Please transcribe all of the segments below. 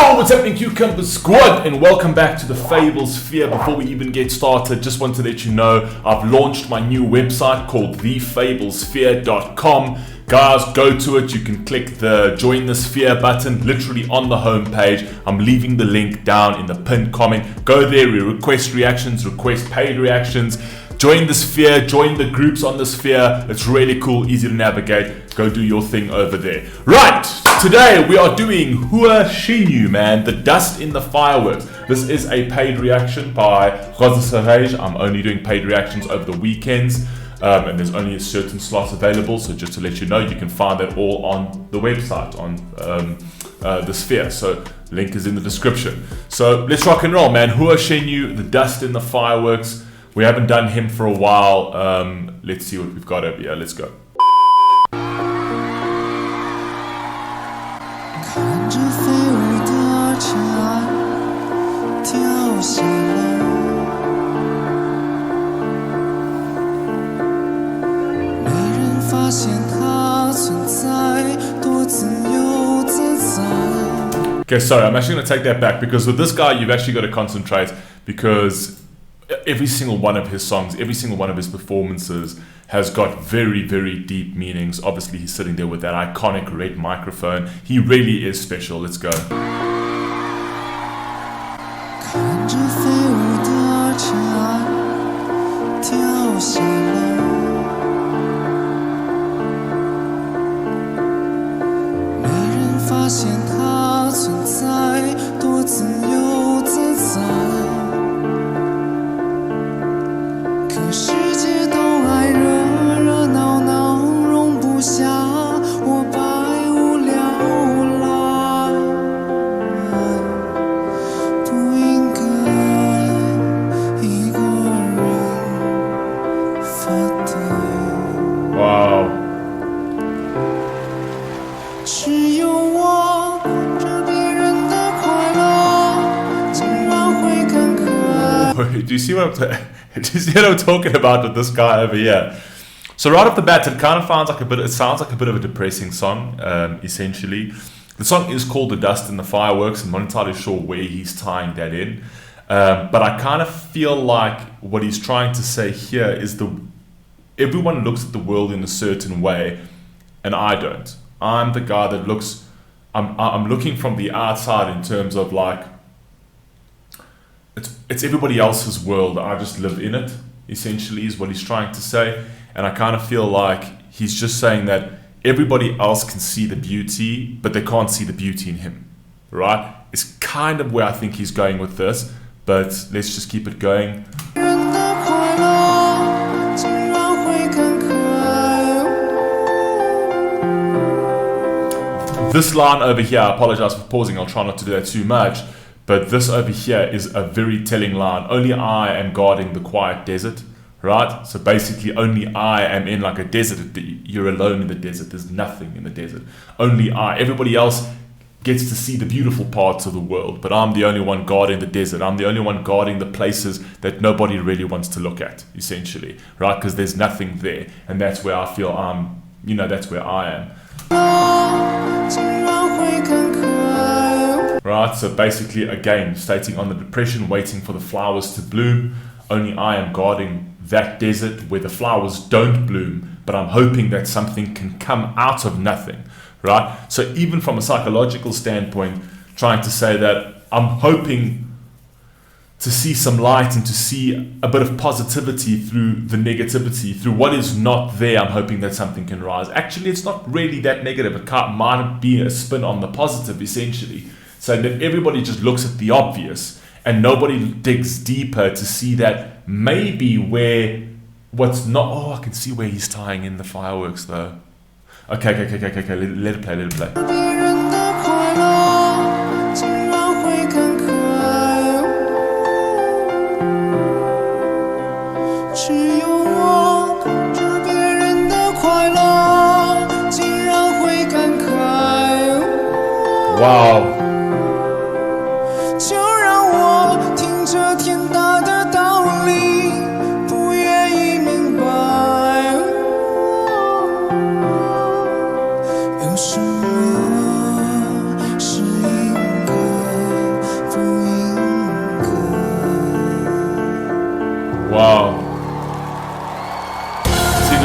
Yo, what's happening, Cucumber Squad, and welcome back to the Fable Sphere. Before we even get started, just want to let you know I've launched my new website called thefablesphere.com. Guys, go to it. You can click the Join the Sphere button literally on the home page. I'm leaving the link down in the pinned comment. Go there, request reactions, request paid reactions. Join the Sphere, join the groups on the Sphere. It's really cool, easy to navigate. Go do your thing over there. Right, today we are doing Hua Chenyu, man, the dust in the fireworks. This is a paid reaction by Hua Chenyu. I'm only doing paid reactions over the weekends. And there's only a certain slots available, so just to let you know, you can find that all on the website, on the Sphere. So link is in the description. So let's rock and roll, man. Hua Chenyu, the dust in the fireworks. We haven't done him for a while. Let's see what we've got over here. Let's go. Okay, sorry, I'm actually going to take that back, because with this guy you've actually got to concentrate, because every single one of his songs, every single one of his performances has got very, very deep meanings. Obviously he's sitting there with that iconic red microphone. He really is special. Let's go. Wow. Do you see what I'm talking about with this guy over here? So right off the bat, it kind of sounds like a bit of a depressing song. Essentially, the song is called "The Dust in the Fireworks," and I'm not entirely sure where he's tying that in. But I kind of feel like what he's trying to say here is everyone looks at the world in a certain way, and I don't. I'm the guy that looks. I'm looking from the outside in terms of like. It's everybody else's world. I just live in it. Essentially, is what he's trying to say, and I kind of feel like he's just saying that everybody else can see the beauty, but they can't see the beauty in him. Right? It's kind of where I think he's going with this. But let's just keep it going. This line over here, I apologize for pausing, I'll try not to do that too much, but this over here is a very telling line. Only I am guarding the quiet desert, right? So basically only I am in like a desert. You're alone in the desert, there's nothing in the desert. Only I, everybody else gets to see the beautiful parts of the world, but I'm the only one guarding the desert. I'm the only one guarding the places that nobody really wants to look at, essentially, right? Because there's nothing there, and that's where I feel that's where I am. Right, so basically, again, stating on the depression, waiting for the flowers to bloom. Only I am guarding that desert where the flowers don't bloom, but I'm hoping that something can come out of nothing. Right? So even from a psychological standpoint, trying to say that I'm hoping to see some light and to see a bit of positivity through the negativity, through what is not there. I'm hoping that something can rise. Actually, it's not really that negative. It might be a spin on the positive, essentially. So that everybody just looks at the obvious and nobody digs deeper to see that maybe where what's not. Oh, I can see where he's tying in the fireworks though. Okay. Let it play. Wow.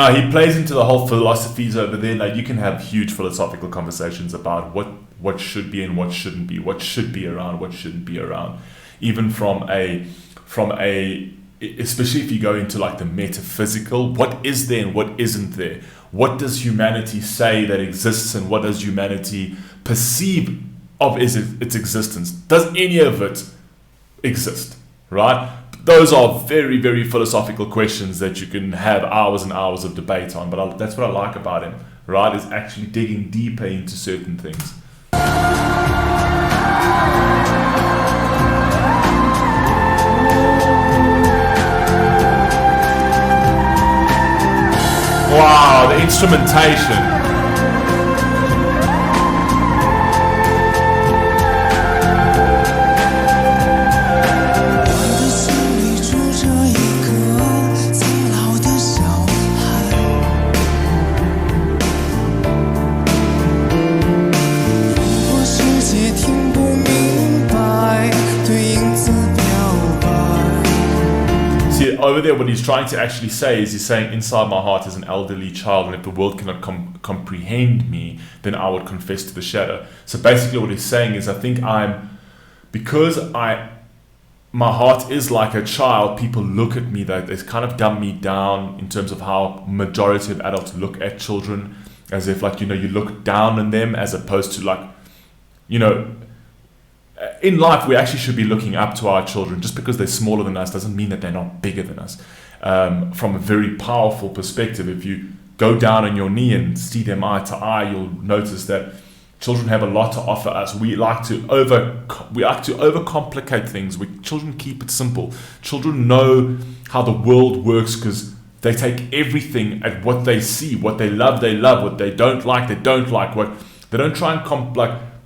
Now, he plays into the whole philosophies over there. Like, you can have huge philosophical conversations about what should be and what shouldn't be, what should be around, what shouldn't be around. Even from a, especially if you go into like the metaphysical, what is there and what isn't there? What does humanity say that exists and what does humanity perceive of its existence? Does any of it exist, right? Those are very, very philosophical questions that you can have hours and hours of debate on, but that's what I like about him, right? Is actually digging deeper into certain things. Wow, the instrumentation. Over there, what he's trying to actually say is he's saying, inside my heart is an elderly child, and if the world cannot comprehend me, then I would confess to the shadow. So basically what he's saying is, I think my heart is like a child, people look at me, they kind of dumb me down in terms of how majority of adults look at children, as if like, you look down on them, as opposed to like, in life, we actually should be looking up to our children. Just because they're smaller than us doesn't mean that they're not bigger than us. From a very powerful perspective, if you go down on your knee and see them eye to eye, you'll notice that children have a lot to offer us. We like to overcomplicate things. Children keep it simple. Children know how the world works because they take everything at what they see, what they love, what they don't like, they don't like. What they don't try and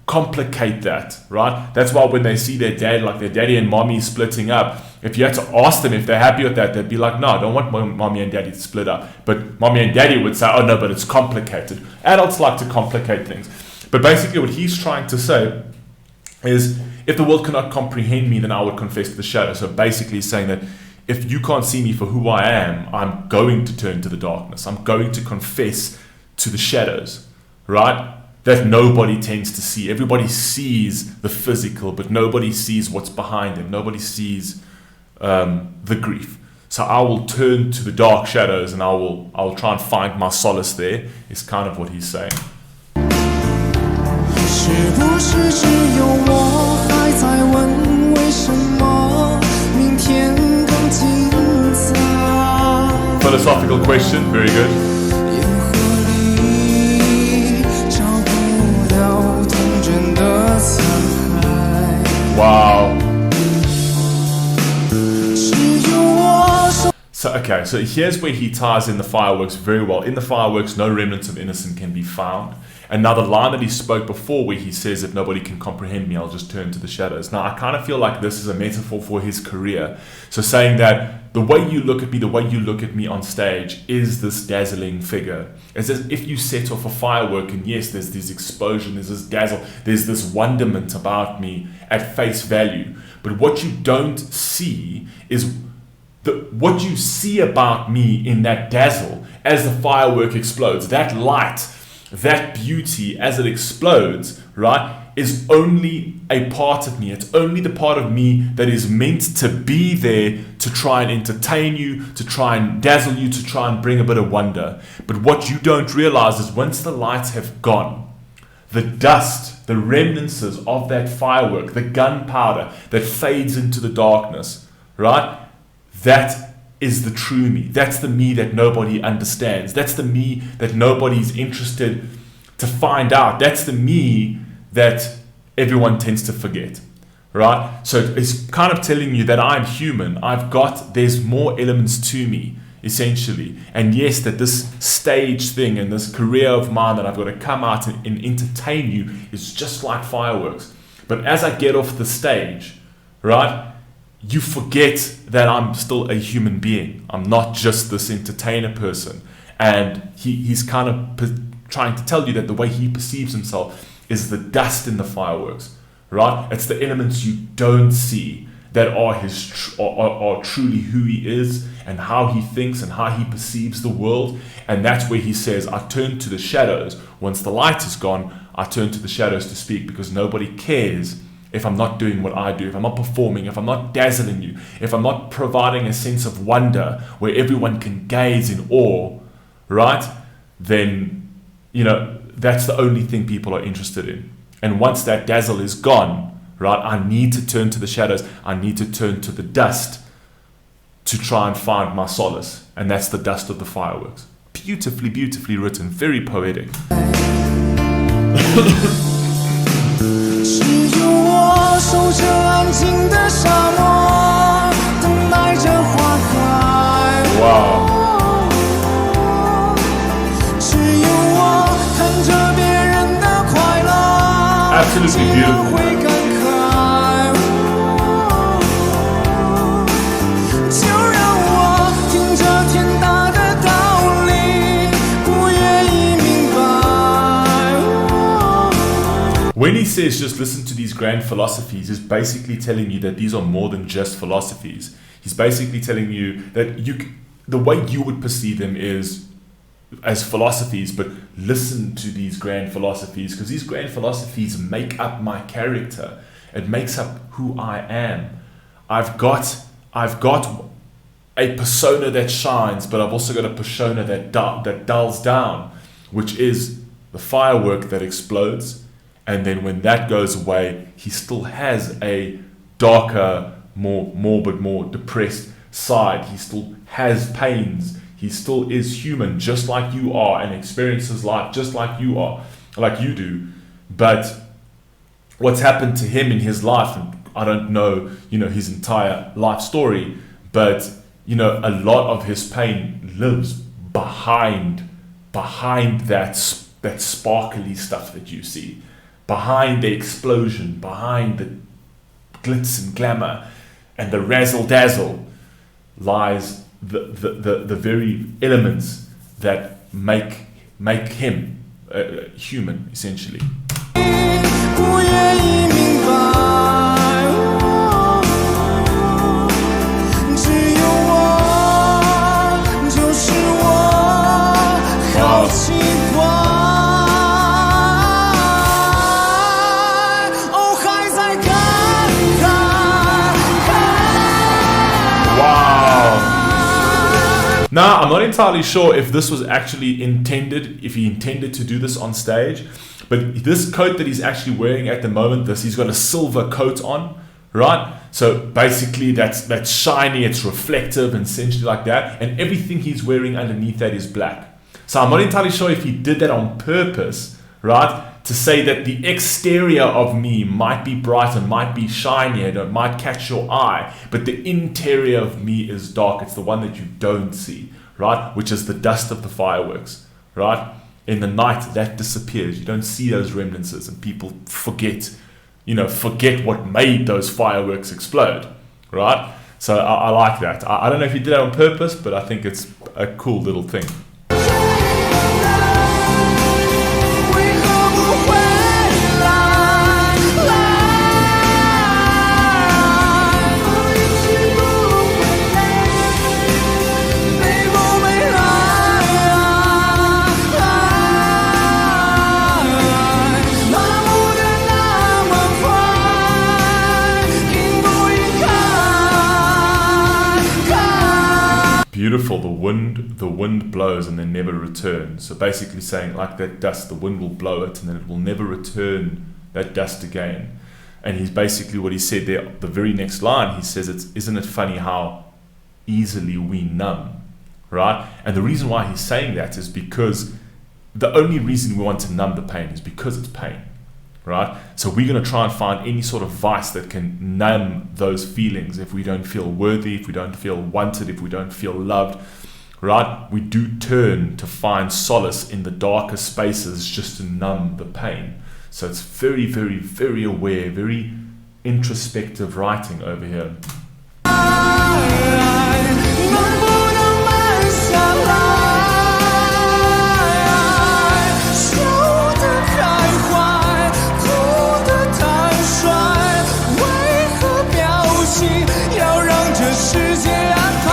complicate that, right? That's why when they see their dad, like their daddy and mommy splitting up, if you had to ask them if they're happy with that, they'd be like, no, I don't want mommy and daddy to split up. But mommy and daddy would say, oh no, but it's complicated. Adults like to complicate things. But basically what he's trying to say is, if the world cannot comprehend me, then I would confess to the shadow. So basically he's saying that if you can't see me for who I am, I'm going to turn to the darkness. I'm going to confess to the shadows, right? That nobody tends to see. Everybody sees the physical, but nobody sees what's behind them. Nobody sees the grief. So I will turn to the dark shadows and I will try and find my solace there, is kind of what he's saying. Philosophical question, very good. Wow. So here's where he ties in the fireworks very well. In the fireworks, no remnants of innocence can be found. And now the line that he spoke before, where he says, if nobody can comprehend me, I'll just turn to the shadows. Now, I kind of feel like this is a metaphor for his career. So saying that the way you look at me, the way you look at me on stage is this dazzling figure. It's as if you set off a firework and yes, there's this explosion, there's this dazzle, there's this wonderment about me at face value. But what you don't see is what you see about me in that dazzle as the firework explodes. That light, that beauty as it explodes, right, is only a part of me. It's only the part of me that is meant to be there to try and entertain you, to try and dazzle you, to try and bring a bit of wonder. But what you don't realize is once the lights have gone, the dust, the remnants of that firework, the gunpowder that fades into the darkness, right? That is the true me. That's the me that nobody understands. That's the me that nobody's interested to find out. That's the me that everyone tends to forget, right? So it's kind of telling you that I'm human. There's more elements to me, essentially. And yes, that this stage thing and this career of mine that I've got to come out and entertain you is just like fireworks. But as I get off the stage, right, you forget that I'm still a human being. I'm not just this entertainer person. And he's kind of trying to tell you that the way he perceives himself is the dust in the fireworks, right? It's the elements you don't see. that are truly who he is and how he thinks and how he perceives the world. And that's where he says, I turn to the shadows. Once the light is gone, I turn to the shadows to speak, because nobody cares if I'm not doing what I do, if I'm not performing, if I'm not dazzling you, if I'm not providing a sense of wonder where everyone can gaze in awe, right? Then, that's the only thing people are interested in. And once that dazzle is gone, right, I need to turn to the shadows. I need to turn to the dust to try and find my solace. And that's the dust of the fireworks. Beautifully, beautifully written. Very poetic. Wow. Absolutely beautiful. When he says just listen to these grand philosophies, he's basically telling you that these are more than just philosophies. He's basically telling you that the way you would perceive them is as philosophies, but listen to these grand philosophies, because these grand philosophies make up my character. It makes up who I am. I've got a persona that shines, but I've also got a persona that dulls down, which is the firework that explodes. And then when that goes away, he still has a darker, more morbid, more depressed side. He still has pains. He still is human, just like you are, and experiences life just like you are, like you do. But what's happened to him in his life, and I don't know, his entire life story, but a lot of his pain lives behind that sparkly stuff that you see. Behind the explosion, behind the glitz and glamour and the razzle-dazzle lies the very elements that make him human, essentially. Now, I'm not entirely sure if this was actually intended, if he intended to do this on stage, but this coat that he's actually wearing at the moment, he's got a silver coat on, right? So basically that's shiny, it's reflective and essentially like that, and everything he's wearing underneath that is black. So I'm not entirely sure if he did that on purpose, right? To say that the exterior of me might be bright and might be shiny and it might catch your eye, but the interior of me is dark. It's the one that you don't see, right? Which is the dust of the fireworks, right? In the night, that disappears. You don't see those remnants, and people forget what made those fireworks explode, right? So I like that. I don't know if he did that on purpose, but I think it's a cool little thing. Beautiful. The wind blows and then never returns. So basically saying, like that dust, the wind will blow it and then it will never return that dust again. And he's basically what he said there, the very next line, he says, isn't it funny how easily we numb, right? And the reason why he's saying that is because the only reason we want to numb the pain is because it's pain, right? So we're going to try and find any sort of vice that can numb those feelings. If we don't feel worthy, if we don't feel wanted, if we don't feel loved, right? We do turn to find solace in the darker spaces just to numb the pain. So it's very, very, very aware, very introspective writing over here.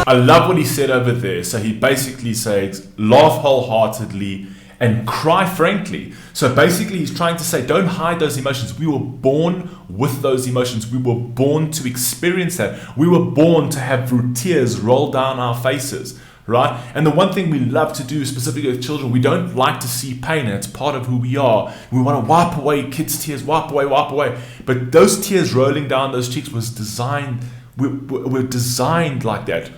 I love what he said over there. So he basically says, laugh wholeheartedly and cry frankly. So basically he's trying to say, don't hide those emotions. We were born with those emotions. We were born to experience that. We were born to have tears roll down our faces, right? And the one thing we love to do, specifically with children, we don't like to see pain, and it's part of who we are. We want to wipe away kids' tears, wipe away. But those tears rolling down those cheeks was designed, we're designed like that.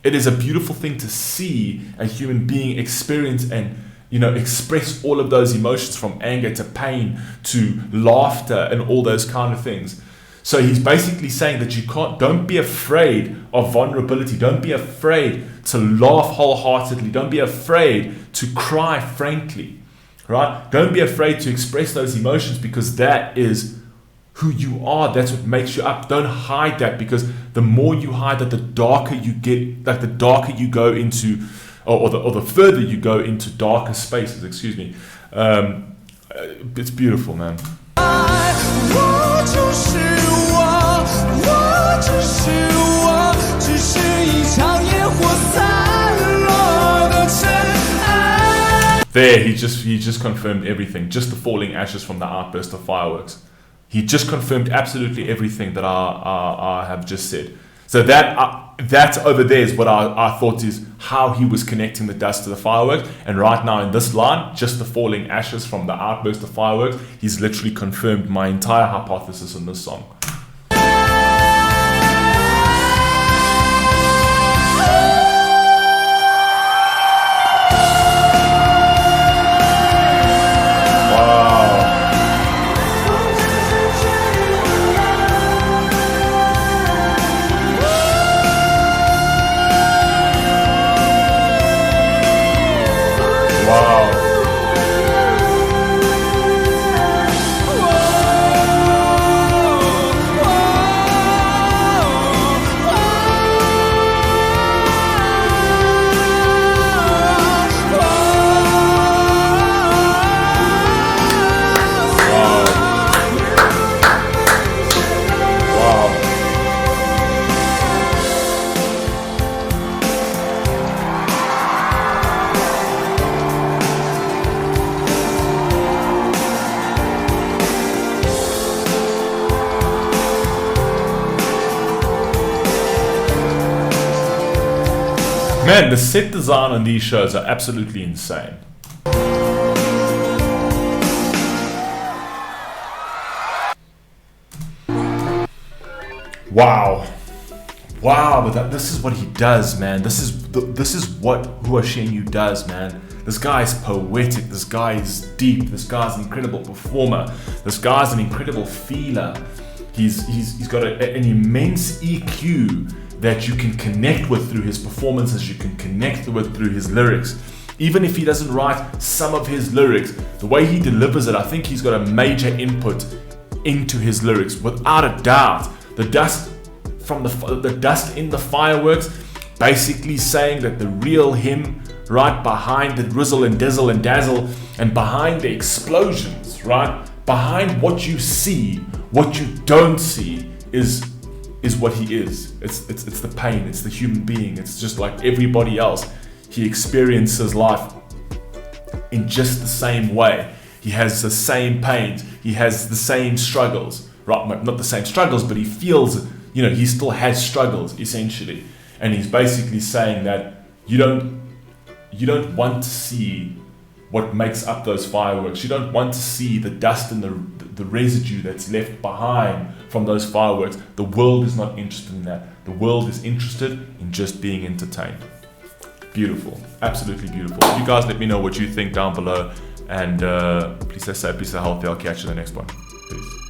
It is a beautiful thing to see a human being experience and express all of those emotions, from anger to pain to laughter and all those kind of things. So he's basically saying that don't be afraid of vulnerability. Don't be afraid to laugh wholeheartedly. Don't be afraid to cry frankly, right? Don't be afraid to express those emotions, because that is who you are. That's what makes you up. Don't hide that, because the more you hide that, the darker you get, like the darker you go into, or the further you go into darker spaces, excuse me. It's beautiful, man. There, he just confirmed everything. Just the falling ashes from the outburst of fireworks. He just confirmed absolutely everything that I have just said. So that over there is what I thought is how he was connecting the dust to the fireworks. And right now in this line, just the falling ashes from the outburst of fireworks, he's literally confirmed my entire hypothesis in this song. Man, the set design on these shows are absolutely insane. Wow, but this is what he does, man. This is what Hua Chenyu does, man. This guy is poetic. This guy is deep. This guy's an incredible performer. This guy's an incredible feeler. He's got an immense EQ that you can connect with through his performances, you can connect with through his lyrics. Even if he doesn't write some of his lyrics, the way he delivers it, I think he's got a major input into his lyrics, without a doubt. The dust from the dust in the fireworks, basically saying that the real him, right behind the drizzle and dizzle and dazzle, and behind the explosions, right, behind what you see, what you don't see is what he is. It's the pain, it's the human being. It's just like everybody else. He experiences life in just the same way. He has the same pains. He has the same struggles, right? Not the same struggles, but he feels, he still has struggles essentially. And he's basically saying that you don't want to see what makes up those fireworks. You don't want to see the dust and the residue that's left behind from those fireworks. The world is not interested in that. The world is interested in just being entertained. Beautiful, absolutely beautiful. You guys let me know what you think down below, and please stay safe, please stay healthy. I'll catch you in the next one. Peace.